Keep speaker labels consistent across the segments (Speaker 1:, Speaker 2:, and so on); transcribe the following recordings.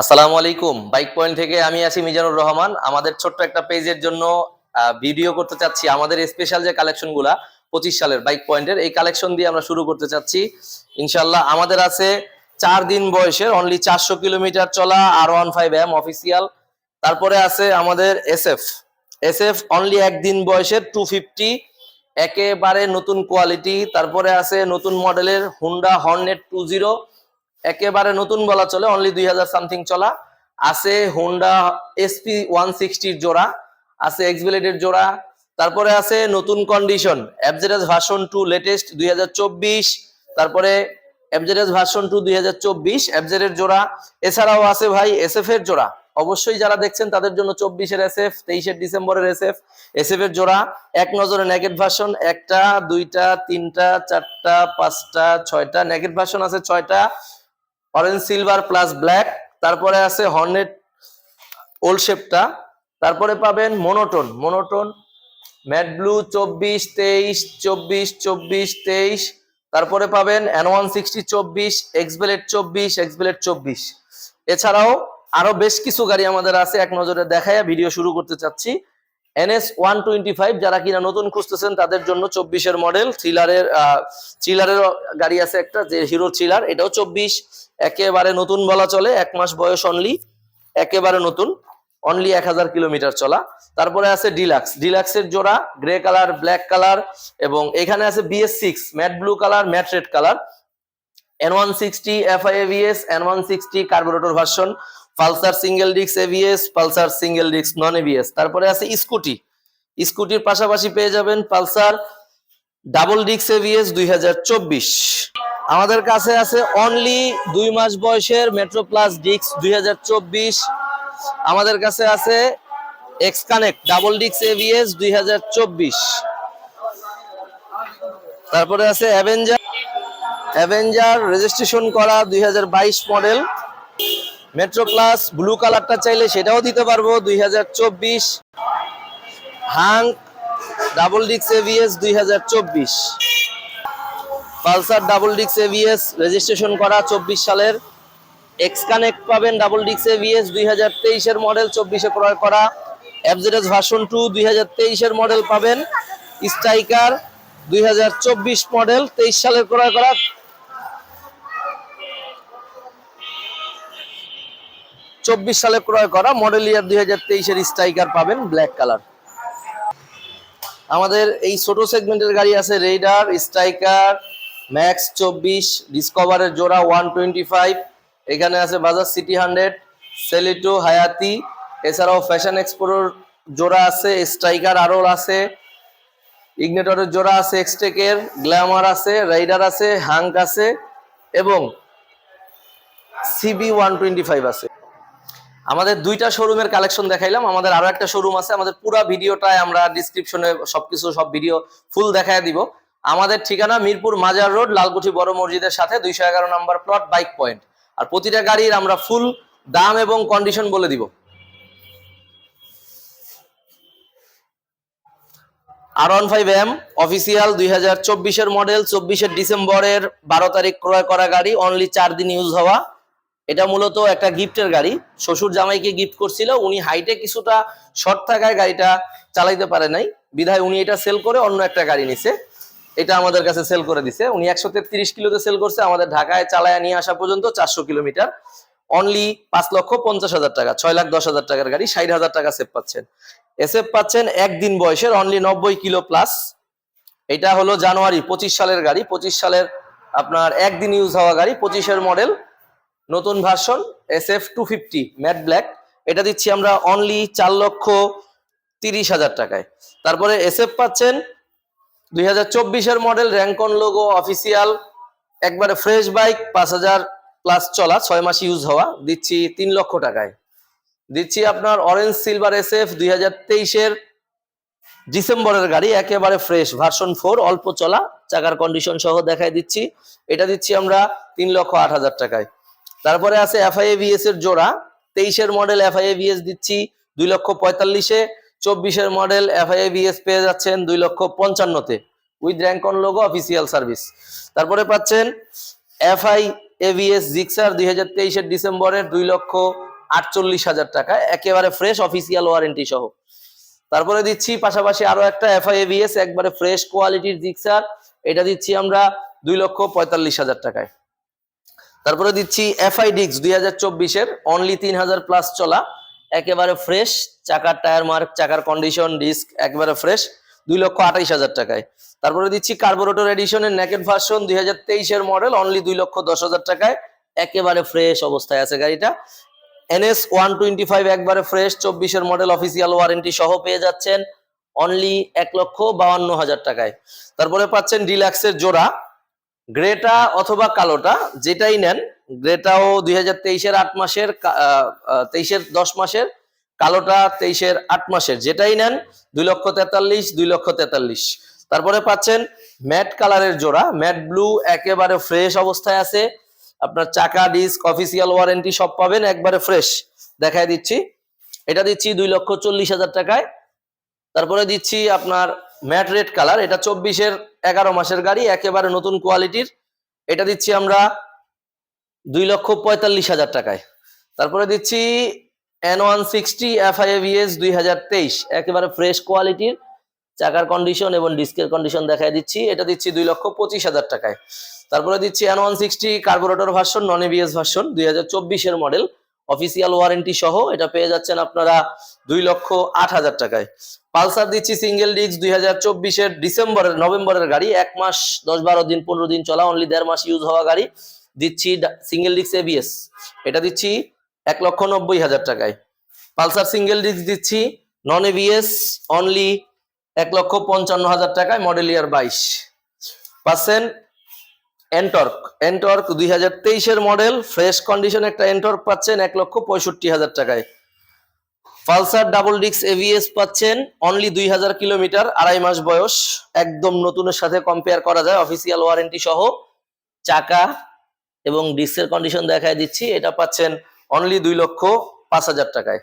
Speaker 1: আসসালামু আলাইকুম। Bike point থেকে আমি আছি মিজানুর রহমান। আমাদের ছোট্ট একটা পেজের জন্য ভিডিও করতে চাচ্ছি। আমাদের স্পেশাল যে কালেকশনগুলা 25 সালের বাইক পয়েন্টের এই কালেকশন দিয়ে আমরা শুরু করতে চাচ্ছি ইনশাল্লাহ। আমাদের আছে 4 দিন বয়সের অনলি 400 কিলোমিটার চলা R15M অফিসিয়াল। তারপরে আছে আমাদের এসএফ অনলি 1 দিন বয়সের 250 একেবারে নতুন কোয়ালিটি। তারপরে আছে নতুন মডেলের হুন্ডা হর্নেট 20 একেবারে নতুন বলা চলে, অনলি 2000 সামথিং চলা। আছে হুন্ডা এসপি 160 জোড়া, আছে এক্সব্লেডের জোড়া। তারপরে আছে নতুন কন্ডিশন এফজেডএস ভার্সন 2 লেটেস্ট 2024। তারপরে এফজেডএস ভার্সন 2 2024 এফজেড এর জোড়া। এছাড়াও আছে ভাই এসএফ এর জোড়া। অবশ্যই যারা দেখছেন তাদের জন্য 24 এর এসএফ, 23 ডিসেম্বরের এসএফ এর জোড়া। এক নজরে নেগেট ভার্সন একটা, দুইটা, তিনটা, চারটা, পাঁচটা, ছয়টা নেগেট ভার্সন আছে 6টা, অরেঞ্জ সিলভার প্লাস ব্ল্যাক। তারপরে আছে হর্নেট ওল্ড শেপটা। তারপরে পাবেন মনোটোন ম্যাট ব্লু 24 23 24 24 23। তারপরে পাবেন N160 24, এক্সব্লেড 24। এছাড়াও আরো বেশ কিছু গাড়ি আমাদের আছে, এক নজরে দেখায়া ভিডিও শুরু করতে চাচ্ছি। NS 125 যারা কিনা নতুন খুঁজতেছেন তাদের জন্য 24 মডেল থ্রিলারের গাড়ি আছে একটা, যে হিরো থ্রিলার, এটাও 24 একেবারে নতুন বলা চলে, 1 মাস বয়স অনলি, একেবারে নতুন, অনলি 1000 কিলোমিটার চলা। তারপরে আছে ডিলাক্সের জোড়া, গ্রে কালার, ব্ল্যাক কালার, এবং এখানে আছে BS6 matte blue colour, matte red colour. N160 FI ABS, N160 carburettor version, Pulsar single disk ABS, Pulsar single disk নন ABS। তারপরে আছে স্কুটির পাশাপাশি পেয়ে যাবেন পালসার ডাবল ডিস্ক ABS 2024। আমাদের কাছে আছে অনলি 2 মাস বয়সের মেট্রো প্লাস ডিস্ক 2024। আমাদের কাছে আছে x connect double disk ABS 2024। তারপরে আছে অ্যাভেঞ্জার রেজিস্ট্রেশন করা 2022 মডেল মেট্রো প্লাস, ব্লু কালারটা চাইলে সেটাও দিতে পারবো 2024। Hunk double disc ABS 2024। Pulsar double disk ABS registration করা 24 সালের। এক্স কানেক্ট পাবেন ডাবল ডিস্ক ABS 2023 এর মডেল, 24 এ ক্রয় করা। এফজেডএস ভার্সন 2 2023 এর মডেল পাবেন। স্ট্রাইকার 2024 মডেল, 23 সালের ক্রয় করা। সালে ক্রয় করা মডেল ইয়ার 2023 এর স্ট্রাইকার পাবেন ব্ল্যাক কালার। আমাদের এই ছোট সেগমেন্টের গাড়ি আছে রেইডার, স্ট্রাইকার, ম্যাক্স 24, ডিসকভারের জোড়া 125। এখানে আছে বাজাজ সিটি 100, সেলিটো, হায়াতি। এছাড়াও ফ্যাশন এক্সপ্লোর জোড়া আছে, স্ট্রাইকার আরো আছে, ইগনেটরের জোড়া আছে, এক্সটেকের, গ্ল্যামার আছে, রাইডার আছে, হাঙ্ক আছে, এবং CB 125 আছে। আমাদের 2টা শোরুমের কালেকশন দেখাইলাম, আমাদের আরো একটা শোরুম আছে। আমাদের পুরো ভিডিওটায় আমরা ডিসক্রিপশনে সব ভিডিও ফুল দেখায় দিব। আমাদের ঠিকানা মিরপুর মাজার রোড, লালকুঠি বড় মসজিদের সাথে 211 নম্বর প্লট, বাইক পয়েন্ট। আর প্রতিটা গাড়ির আমরা ফুল দাম এবং কন্ডিশন বলে দিব। R15M অফিসিয়াল 2024 এর মডেল, 24 ডিসেম্বরের 12 তারিখ ক্রয় করা গাড়ি, অনলি 4 দিন ইউজ হওয়া। এটা মূলত একটা গিফটের গাড়ি, শ্বশুর জামাইকে গিফট করছিল। উনি হাইটে কিছুটা শর্ট থাকায় গাড়িটা চালাইতে পারে নাই, বিধায় উনি এটা সেল করে অন্য একটা গাড়ি নিছে। এটা আমাদের কাছে সেল করে দিছে। উনি 133 কিলোতে সেল করছে। আমাদের ঢাকায় চালায় নিয়ে আসা পর্যন্ত 400 কিলোমিটার, অনলি 5,50,000 টাকা, 6,10,000 টাকার গাড়ি, 60,000 টাকা সেভ পাচ্ছেন। এসএফ পাচ্ছেন 1 দিন বয়সের, অনলি 90 কিলো প্লাস। এটা হলো জানুয়ারি 25 সালের গাড়ি, 25 সালের আপনার 1 দিন ইউজ হওয়া গাড়ি, 25 এর মডেল, নতুন ভার্সন SF 250 ম্যাট ব্ল্যাক। এটা দিচ্ছি আমরা অনলি 4,30,000 টাকায়। তারপরে এসএফ পাচ্ছেন 2024 এর মডেল, র্যাঙ্কন লোগো অফিসিয়াল, একবারে ফ্রেশ বাইক, 5,000 প্লাস চলা, 6 মাস ইউজ হওয়া, দিচ্ছি 3 লক্ষ টাকায়। দিচ্ছি আপনার অরেঞ্জ সিলভার SF 2023 এর ডিসেম্বরের গাড়ি, একেবারে ফ্রেশ, ভার্সন 4, অল্প চলা, চাকার কন্ডিশন সহ দেখাই দিচ্ছি। এটা দিচ্ছি আমরা 3,08,000 টাকায়। তারপরে আছে FI ABS এর জোড়া, 23 এর মডেল FI ABS দিচ্ছি 2,45,000-এ। 24 এর মডেল FI ABS পেয়ে যাচ্ছেন 2,55,000-তে, with Rancon logo official service. তারপরে পাচ্ছেন FI এভিএস জিক্সার 2023-এর ডিসেম্বরের 2,48,000 টাকায়, একেবারে ফ্রেশ অফিসিয়াল ওয়ারেন্টি সহ। তারপরে দিচ্ছি পাশাপাশি আরো একটা এফআই এভিএস একবারে ফ্রেশ কোয়ালিটির জিক্সার, এটা দিচ্ছি আমরা 2,45,000 টাকায়। তারপরে দিচ্ছি এফআই ডিক্স 2024-এর অনলি 3,000 প্লাস চলা, একেবারে ফ্রেশ, চাকার টায়ার মার্ক, চাকার কন্ডিশন, ডিস্ক একেবারে ফ্রেশ, 2,28,000 টাকায়। তারপরে দিচ্ছি কার্বোরেটর এডিশনের নেকেড ভার্সন 2023-এর মডেল অনলি 2,10,000 টাকায়, একেবারে ফ্রেশ অবস্থায় আছে গাড়িটা। NS 125 একবারে ফ্রেশ 24-এর মডেল অফিসিয়াল ওয়ারেন্টি সহ পেয়ে যাচ্ছেন অনলি 1,52,000 টাকায়। তারপরে পাচ্ছেন ডিলাক্সের জোড়া, গ্রেটা অথবা কালোটা যেটাই নেন, গ্রেটাও 2023-এর 8 মাসের, 23-এর 10 মাসের, কালোটা 23-এর 8 মাসের, যেটাই নেন 2,43,000, 2,43,000। তারপরে পাচ্ছেন ম্যাট কালারের জোড়া, ম্যাট ব্লু একেবারে ফ্রেশ অবস্থায় আছে, আপনার চাকা, ডিস্ক, অফিসিয়াল ওয়ারেন্টি সব পাবেন একবারে ফ্রেশ। দেখায় দিচ্ছি, এটা দিচ্ছি 2,40,000 টাকায়। তারপরে দিচ্ছি আপনার ম্যাট রেড কালার, এটা 24-এর 11 মাসের গাড়ি, একেবারে নতুন কোয়ালিটির, এটা দিচ্ছি আমরা 2,45,000 টাকায়। তারপরে দিচ্ছি N160 FIAVS 2023 একেবারে ফ্রেশ কোয়ালিটির, চাকার কন্ডিশন এবং ডিস্কের কন্ডিশন দেখায় দিচ্ছি, এটা দিচ্ছি 2,25,000 টাকায়। তারপরে দিচ্ছি N160 carburettor version non ABS version 2024-এর মডেল অফিসিয়াল ওয়ারেন্টি সহ, এটা পেয়ে যাচ্ছেন আপনারা 2,08,000 টাকায়। পালসার দিচ্ছি সিঙ্গেল ডিস্ক 2024-এর নভেম্বরের গাড়ি, 1 মাস 10-12 দিন 15 দিন চলা, অনলি 1.5 মাস ইউজ হওয়া গাড়ি, দিচ্ছি সিঙ্গেল ডিস্ক এবিএস, এটা দিচ্ছি 1,90,000 টাকায়। পালসার সিঙ্গেল ডিস্ক দিচ্ছি নন এবিএস অনলি 1,55,000 টাকায়, মডেল ইয়ার 22। পাচ্ছেন এনটর্ক 2023-এর মডেল ফ্রেশ কন্ডিশন একটা এনটর্ক পাচ্ছেন 1,65,000 টাকায়। পালসার ডাবল ডিস্ক এভিএস পাচ্ছেন অনলি 2,000 কিলোমিটার, 2.5 মাস বয়স, একদম নতুনের সাথে কম্পেয়ার করা যায়, অফিসিয়াল ওয়ারেন্টি সহ, চাকা এবং ডিস্কের কন্ডিশন দেখায় দিচ্ছি, এটা পাচ্ছেন অনলি 2,05,000 টাকায়।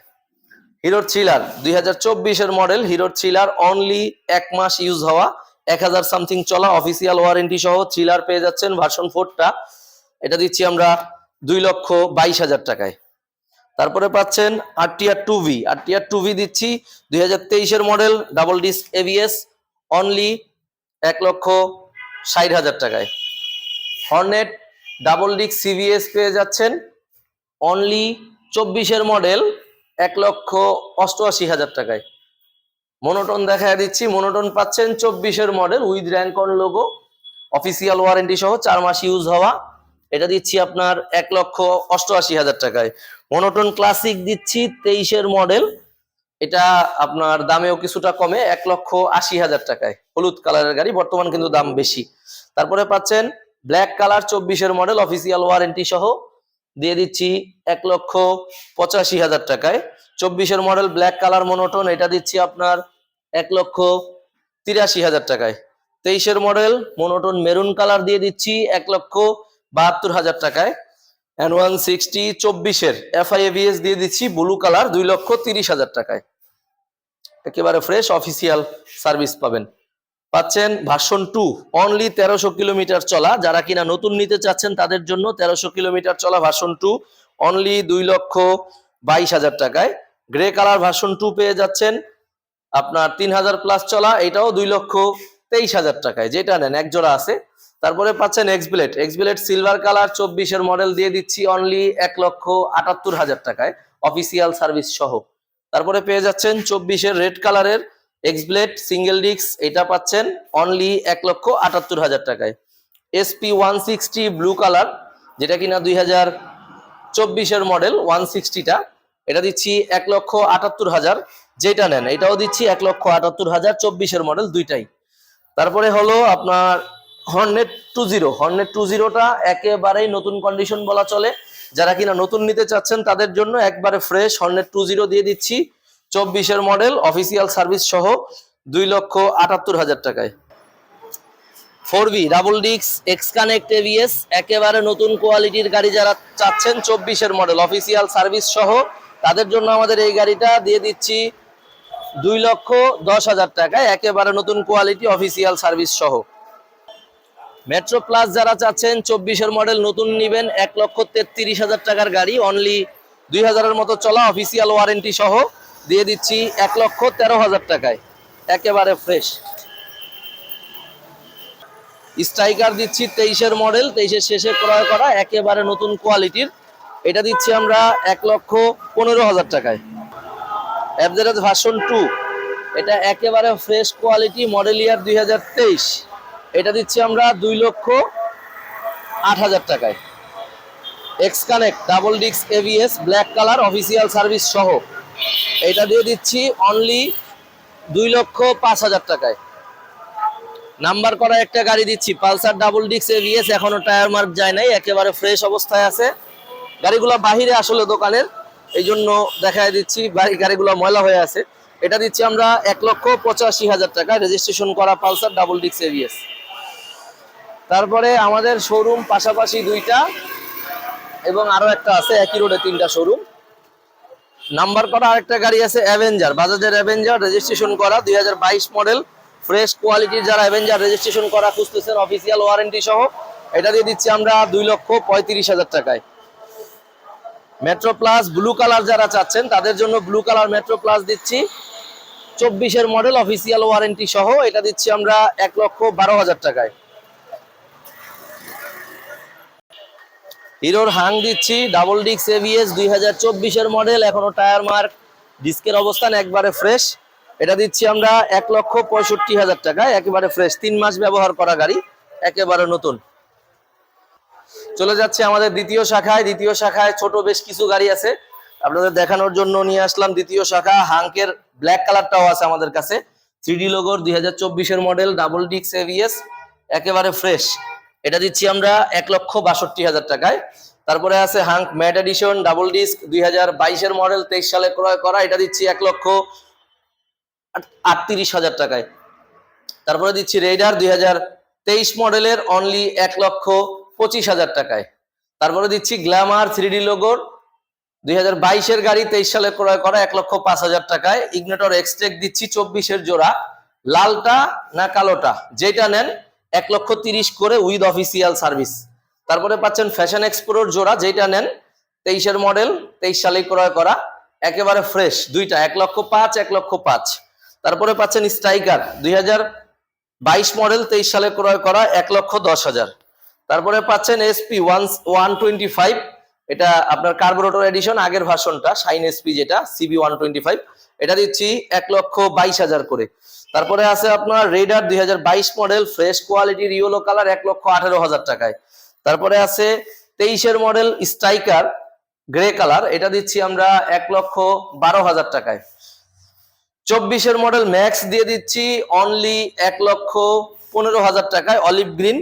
Speaker 1: হিরোর থ্রিলার 2024-এর মডেল, হিরোর থ্রিলার অনলি 1 মাস ইউজ হওয়া, 1,000 সামথিং চলা, অফিসিয়াল ওয়ারেন্টি সহ থ্রিলার পেয়ে যাচ্ছেন ভার্সন 4টা, এটা দিচ্ছি আমরা 2,22,000 টাকায়। তারপরে পাচ্ছেন আরটিআর 2V দিচ্ছি 2023-এর model, double disc ABS only 1,60,000 টাকায়। হর্নেট ডাবল ডিস্ক সিভিএস পেয়ে যাচ্ছেন অনলি 24-এর মডেল 1,88,000 টাকায়। মনোটন দেখায় দিচ্ছি, মনোটন পাচ্ছেন 24-এর model with Rancon logo, official warranty সহ, 4 মাস ইউজ হওয়া, এটা দিচ্ছি আপনার 1,88,000 টাকায়। মনোটন ক্লাসিক দিচ্ছি 23-এর মডেল, এটা আপনার দামেও কিছুটা কমে 1,80,000 টাকায়, হলুদ কালারের গাড়ি, বর্তমান কিন্তু দাম বেশি। তারপরে পাচ্ছেন ব্ল্যাক কালার 24-এর মডেল অফিসিয়াল ওয়ারেন্টি সহ, দিয়ে দিচ্ছি 1,85,000 টাকায়। 24-এর মডেল ব্ল্যাক কালার মনোটন, এটা দিচ্ছি আপনার 1,83,000 টাকায়। 23-এর মডেল মনোটন মেরুন কালার দিয়ে দিচ্ছি 1,72,000 টাকায়। N160 24-এর FIAVS দিয়ে দিচ্ছি ব্লু কালার 2,30,000 টাকায়, একেবারে ফ্রেশ অফিসিয়াল সার্ভিস পাবেন। পাচ্ছেন ভার্সন 2 অনলি 1300 কিলোমিটার চলা, যারা কিনা নতুন নিতে চাচ্ছেন তাদের জন্য 1300 কিলোমিটার চলা ভার্সন 2 অনলি 2,22,000 টাকায়। গ্রে কালার ভার্সন 2 পেয়ে যাচ্ছেন আপনার 3,000 প্লাস চলা, এটাও 2,23,000 টাকায়, যেটা নেন এক জোড়া আছে। তারপরে পাচ্ছেন এক্সব্লেড সিলভার কালার 24-এর মডেল দিয়ে দিচ্ছি অনলি 1,78,000 টাকায়, অফিসিয়াল সার্ভিস সহ। তারপরে পেয়ে যাচ্ছেন 24-এর রেড কালারের এক্সব্লেড সিঙ্গেল ডিস্ক, এটা পাচ্ছেন অনলি 1,78,000 টাকায়। SP 160 ব্লু কালার, যেটা কিনা 2024-এর মডেল 160টা, এটা দিচ্ছি 1,78,000, যেটা নেন এটাও দিচ্ছি 1,78,000, 24-এর মডেল দুইটাই। তারপরে হলো আপনার হর্নেট 20টা একেবারেই নতুন কন্ডিশন বলা চলে, যারা কিনা নতুন নিতে চাচ্ছেন তাদের জন্য একবারে ফ্রেশ হর্নেট 20 দিয়ে দিচ্ছি 24-এর মডেল অফিসিয়াল সার্ভিস সহ 2,78,000 টাকায়। 4V double disc x connect ABS একেবারে নতুন কোয়ালিটির গাড়ি যারা চাচ্ছেন 24-এর মডেল অফিসিয়াল সার্ভিস সহ, তাদের জন্য আমাদের এই গাড়িটা দিয়ে দিচ্ছি 2,10,000 টাকায়, একেবারে নতুন কোয়ালিটি অফিসিয়াল সার্ভিস সহ। মেট্রো প্লাস যারা চাচ্ছেন 24-এর মডেল নতুন নিবেন 1,33,000 টাকার গাড়ি, অনলি 2,000-এর মতো চলা, অফিসিয়াল ওয়ারেন্টি সহ দিয়ে দিচ্ছি 1,13,000 টাকায়, একেবারে ফ্রেশ। স্ট্রাইকার দিচ্ছি 23-এর মডেল, 23-এর শেষে ক্রয় করা, একেবারে নতুন কোয়ালিটির, এটা দিচ্ছি আমরা 1,15,000 টাকায়। এফজেড ভার্সন 2, এটা একেবারে ফ্রেশ কোয়ালিটি, মডেল ইয়ার 2023, এটা দিচ্ছি আমরা 2,08,000 টাকায়। X connect double disc ABS black colour, official service সহ, এটা দিয়ে দিচ্ছি অনলি 2,05,000 টাকায়। নাম্বার করা একটা গাড়ি দিচ্ছি, পালসার ডাবল ডিস্ক এবিএস, এখনো টায়ার মার্ক যায় নাই, একেবারে ফ্রেশ অবস্থায় আছে। গাড়িগুলো বাহিরে আসলে দোকানের, এই জন্য দেখায় দিচ্ছি, গাড়িগুলো ময়লা হয়ে আছে। এটা দিচ্ছি আমরা 1,85,000 টাকায়, রেজিস্ট্রেশন করা পালসার ডাবল ডিস্ক এবিএস। তারপরে আমাদের শোরুম পাশাপাশি দুইটা এবং আরো একটা আছে, একই রোডে 3টা শোরুম। নাম্বার করা আরেকটা গাড়ি আছে অ্যাভেঞ্জার, বাজাজের অ্যাভেঞ্জার, রেজিস্ট্রেশন করা 2022 মডেল, ফ্রেশ কোয়ালিটির যারা অ্যাভেঞ্জার রেজিস্ট্রেশন করা খুঁজতেছেন অফিসিয়াল ওয়ারেন্টি সহ, এটা দিয়ে দিচ্ছি আমরা 2,35,000 টাকায়। মেট্রো প্লাস ব্লু কালার যারা চাচ্ছেন তাদের জন্য ব্লু কালার মেট্রো প্লাস দিচ্ছি 24-এর মডেল, অফিসিয়াল ওয়ারেন্টি সহ, এটা দিচ্ছি আমরা 1,12,000 টাকায়। হিরোর হাং দিচ্ছি ডাবল ডিস্ক এবিএস 2024-এর মডেল, এখনো টায়ার মার্ক ডিস্কের অবস্থান একবারে ফ্রেশ, এটা দিচ্ছি আমরা 1,65,000 টাকায়, একেবারে ফ্রেশ, 3 মাস ব্যবহার করা গাড়ি, একেবারে নতুন। চলে যাচ্ছে আমাদের দ্বিতীয় শাখায়। দ্বিতীয় শাখায় ছোট বেশ কিছু গাড়ি আছে, আপনাদের দেখানোর জন্য নিয়ে আসলাম দ্বিতীয় শাখা। হাঙ্কের ব্ল্যাক কালারটাও আছে আমাদের কাছে, 3D লোগোর 2024-এর মডেল, ডাবল ডিস্ক এবিএস, একেবারে ফ্রেশ, এটা দিচ্ছি আমরা 1,62,000 টাকায়। তারপরে আছে hunk matte edition double disc 2022-এর মডেল, 23 সালে ক্রয় করা, এটা দিচ্ছি 1,38,000 টাকায়। তারপরে দিচ্ছি রেইডার 2023 মডেলের, অনলি 1,25,000 টাকায়। তারপরে দিচ্ছি গ্ল্যামার 3D লোগোর 2022-এর গাড়ি, 23 সালে ক্রয় করা, 1,05,000 টাকায়। ইগনিটর এক্সট্রেক দিচ্ছি 24-এর জোড়া, লালটা না কালোটা যেটা নেন 1,30,000 করে উইথ অফিসিয়াল সার্ভিস। তারপরে পাচ্ছেন ফ্যাশন এক্সপ্লোর জোড়া, যেটা নেন 23-এর মডেল, 23 সালে ক্রয় করা, একেবারে ফ্রেশ, দুইটা 1,05,000, 1,05,000। তারপরে পাচ্ছেন স্ট্রাইকার 2022 মডেল, 23 সালে ক্রয় করা, 1,10,000। তারপরে পাচ্ছেন এসপি 125, এটা আপনার কার্বোরেটর এডিশন, আগের ভার্সনটা শাইন এসপি যেটা সিবি 125, এটা দিচ্ছি 1,22,000 করে। তারপরে আছে আপনার রেডার 2022 মডেল, ফ্রেশ কোয়ালিটির ইয়েলো কালার, 1,18,000 টাকায়। তারপরে আছে 23-এর মডেল স্ট্রাইকার গ্রে কালার, এটা দিচ্ছি আমরা 1,12,000 টাকায়। 24-এর মডেল ম্যাক্স দিয়ে দিচ্ছি অনলি 1,15,000 টাকায়, অলিভ গ্রিন।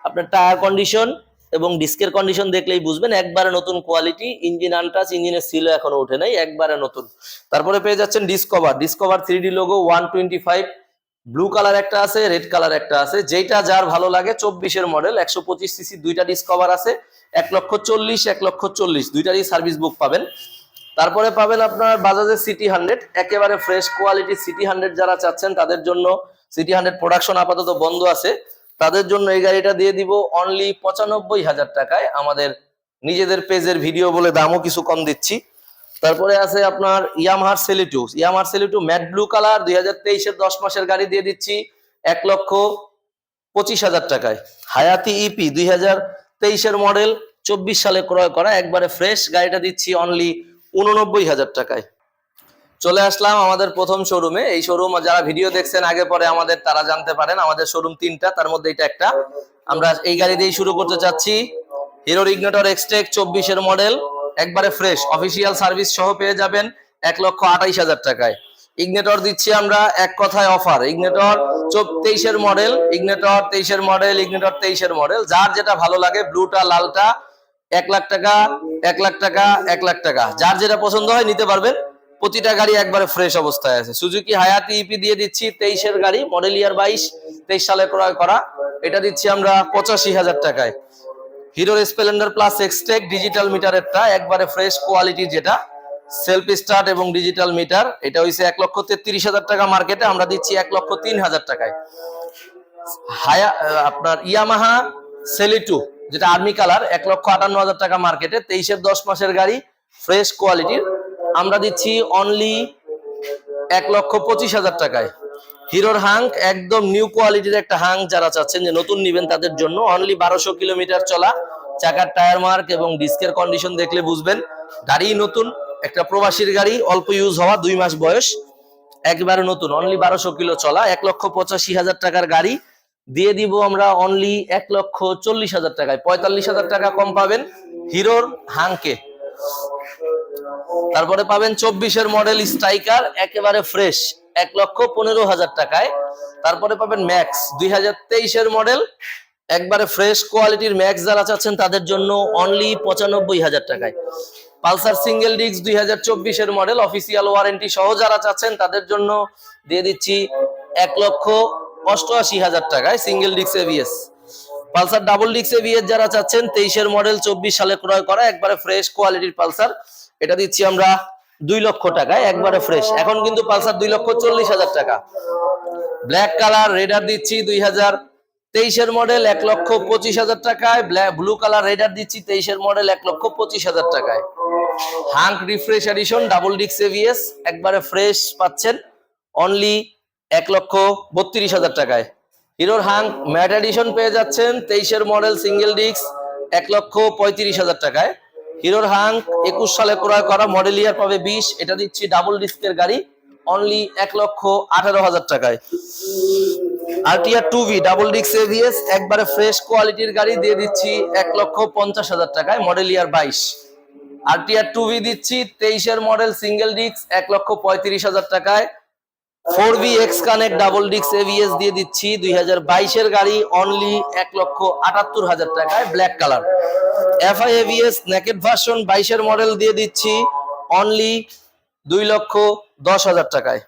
Speaker 1: আপনার টায়ার কন্ডিশন এবং ডিস্কের কন্ডিশন দেখলেই বুঝবেন, একবারে নতুন কোয়ালিটি, ইঞ্জিন আনটাচ, ইঞ্জিনের সিলও এখনো ওঠে নাই, একবারে নতুন। তারপরে পেয়ে যাচ্ছেন discover 3D logo 125, blue colour একটা আছে, রেড কালার একটা আছে, যেটা যার ভালো লাগে। 24-এর মডেল, 125 সিসি, দুইটা ডিসকভার আছে, 1,40,000, 1,40,000, দুইটারই সার্ভিস বুক পাবেন। তারপরে পাবেন আপনার বাজাজের সিটি 100, একেবারে ফ্রেশ কোয়ালিটি সিটি 100 যারা চাচ্ছেন তাদের জন্য, সিটি 100 প্রোডাকশন আপাতত বন্ধ আছে, তাদের জন্য এই গাড়িটা দিয়ে দিব অনলি 95,000 টাকায়। আমাদের নিজেদের পেজের ভিডিও বলে দামও কিছু কম দিচ্ছি। তারপরে আছে আপনার ইয়ামাহার সেলিটু ম্যাট ব্লু কালার, 2023-এর 10 মাসের গাড়ি, দিয়ে দিচ্ছি 1,25,000 টাকায়। হায়াতি ইপি 2023-এর মডেল, 24 সালে ক্রয় করা, একবারে ফ্রেশ, গাড়িটা দিচ্ছি অনলি 89,000 টাকায়। চলে আসলাম আমাদের প্রথম শোরুমে। এই শোরুম যারা ভিডিও দেখছেন আগে পরে আমাদের, তারা জানতে পারেন আমাদের শোরুম 3টা, তার মধ্যে এটা একটা। আমরা এই গাড়ি দিয়েই শুরু করতে চাচ্ছি। হিরো ইগনিটর এক্সট্রেক 24-এর মডেল, একবারে ফ্রেশ, অফিসিয়াল সার্ভিস সহ পেয়ে যাবেন 1,28,000 টাকায়। ইগনিটর দিচ্ছি আমরা এক কথায় অফার। ইগনিটর 23-এর মডেল, ইগনিটর 23-এর মডেল, যার যেটা ভালো লাগে, ব্লুটা লালটা, 1,00,000 টাকা, 1,00,000 টাকা, 1,00,000 টাকা, যার যেটা পছন্দ হয় নিতে পারবেন। প্রতিটা গাড়ি একবারে ফ্রেশ অবস্থায় আছে। সুজুকি হায়াতি ইপি দিয়ে দিচ্ছি 23-এর গাড়ি, মডেল ইয়ার 23 সালে ক্রয় করা, এটা দিচ্ছি আমরা 85,000 টাকায়। হিরোর স্প্লেন্ডার প্লাস এক্সটেক ডিজিটাল মিটারেরটা, একবারে ফ্রেশ কোয়ালিটি, যেটা সেলফ স্টার্ট এবং ডিজিটাল মিটার, এটা হইছে 1,33,000 টাকা মার্কেটে, আমরা দিচ্ছি 1,03,000 টাকায়। আপনার ইয়ামাহা সেলিটু, যেটা আর্মি কালার, 1,58,000 টাকা মার্কেটে, 23-এর 10 মাসের গাড়ি, ফ্রেশ কোয়ালিটির, আমরা দিচ্ছি অনলি 1,25,000 টাকায়। হিরোর হাঙ্ক, একদম নিউ কোয়ালিটির একটা হাঙ্ক, যারা চাচ্ছেন যে নতুন নিবেন তাদের জন্য, অনলি 1200 কিলোমিটার চলা, চাকার টায়ার মার্ক এবং ডিস্কের কন্ডিশন দেখলে বুঝবেন গাড়ি নতুন, একটা প্রবাসীর গাড়ি, অল্প ইউজ হওয়া, 2 মাস বয়স, একবারে নতুন, অনলি 1200 কিলো চলা, 1,85,000 টাকার গাড়ি দিয়ে দিব আমরা অনলি 1,40,000 টাকায়। 45,000 টাকা কম পাবেন হিরোর হাঙ্কে। তারপরে পাবেন 24-এর মডেল স্ট্রাইকার, একেবারে ফ্রেশ, 1,15,000 টাকায়। তারপরে পাবেন ম্যাক্স, 2023-এর মডেল, একবারে ফ্রেশ কোয়ালিটির ম্যাক্স যারা চাচ্ছেন তাদের জন্য অনলি 95,000 টাকায়। পালসার সিঙ্গেল ডিস্ক 2024-এর মডেল, অফিসিয়াল ওয়ারেন্টি সহ যারা চাচ্ছেন তাদের জন্য দিয়ে দিচ্ছি 1,88,000 টাকায় single disc ABS. Pulsar double disc ABS যারা চাচ্ছেন, 23-এর মডেল, 24 সালে ক্রয় করা, একবারে ফ্রেশ কোয়ালিটির পালসার, এটা দিচ্ছি আমরা 2 লক্ষ টাকায়, একবারে ফ্রেশ। এখন কিন্তু পালসার 2,40,000 টাকা। ব্ল্যাক কালার রেডার দিচ্ছি 2023-এর মডেল, 1,25,000 টাকায়। ব্লু কালার রেডার দিচ্ছি 23-এর মডেল, 1,25,000 টাকায়। Hunk refresh addition double disc ABS, একবারে ফ্রেশ পাচ্ছেন অনলি 1,32,000 টাকায়। হিরোর হাঙ্ক ম্যাট এডিশন পেয়ে যাচ্ছেন 23-এর মডেল, সিঙ্গেল ডিস্ক, 1,35,000 টাকায়। হিরোর হাঙ্ক 21 সালে ক্রয় করা, মডেল ইয়ার পাবে 20, এটা দিচ্ছি ডাবল ডিস্কের গাড়ি অনলি 1,18,000 টাকায়। RTR 2V double disc ABS, একবারে ফ্রেশ কোয়ালিটির গাড়ি দিয়ে দিচ্ছি 1,50,000 টাকায়, মডেল ইয়ার 22। আরটিআর 2V দিচ্ছি 23-এর মডেল, সিঙ্গেল ডিস্ক, 1,35,000 টাকায়। 4V X connect double disc ABS দিয়ে দিচ্ছি 2022-এর গাড়ি অনলি 1,78,000 টাকায়, black colour. FI ABS naked version 22-এর মডেল দিয়ে দিচ্ছি অনলি 2,10,000 টাকায়।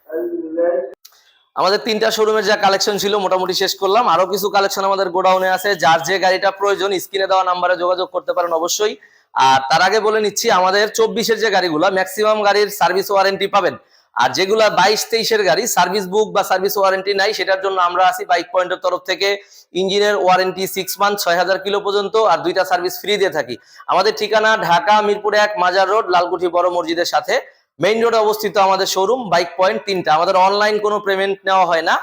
Speaker 1: আমাদের 3টা শোরুমের যা কালেকশন ছিল মোটামুটি শেষ করলাম, আরো কিছু কালেকশন আমাদের গোডাউনে আছে। যার যে গাড়িটা প্রয়োজন স্ক্রিনে দেওয়া নাম্বারে যোগাযোগ করতে পারেন অবশ্যই। আর তার আগে বলে নিচ্ছি, আমাদের 24-এর যে গাড়িগুলো, ম্যাক্সিমাম গাড়ির সার্ভিস ওয়ারেন্টি পাবেন, আর যেগুলা 22-23-এর গাড়ি সার্ভিস বুক বা সার্ভিস ওয়ারেন্টি নাই, সেটার জন্য আমরা আছি বাইক পয়েন্টের তরফ থেকে। ইঞ্জিনের ওয়ারেন্টি 6 মান্থ, 6,000 কিলো পর্যন্ত, আর 2টা সার্ভিস ফ্রি দিয়ে থাকি। আমাদের ঠিকানা ঢাকা মিরপুর 1 মাজার রোড, লালকুঠি বড় মসজিদের সাথে, মেইন রোডে অবস্থিত আমাদের শোরুম। বাইক পয়েন্ট 3টা, আমাদের অনলাইন কোনো পেমেন্ট নেওয়া হয় না।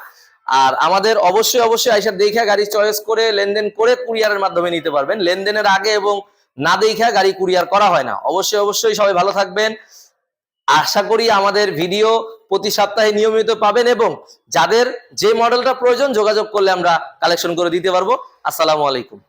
Speaker 1: আর আমাদের অবশ্যই আইসা দেখে গাড়ি চয়েস করে লেনদেন করে কুরিয়ারের মাধ্যমে নিতে পারবেন। লেনদেনের আগে এবং না দেখা গাড়ি কুরিয়ার করা হয় না। অবশ্যই সবাই ভালো থাকবেন। আশা করি আমাদের ভিডিও প্রতি সপ্তাহে নিয়মিত পাবেন, এবং যাদের যে মডেলটা প্রয়োজন যোগাযোগ করলে আমরা কালেকশন করে দিতে পারবো। আসসালামু আলাইকুম।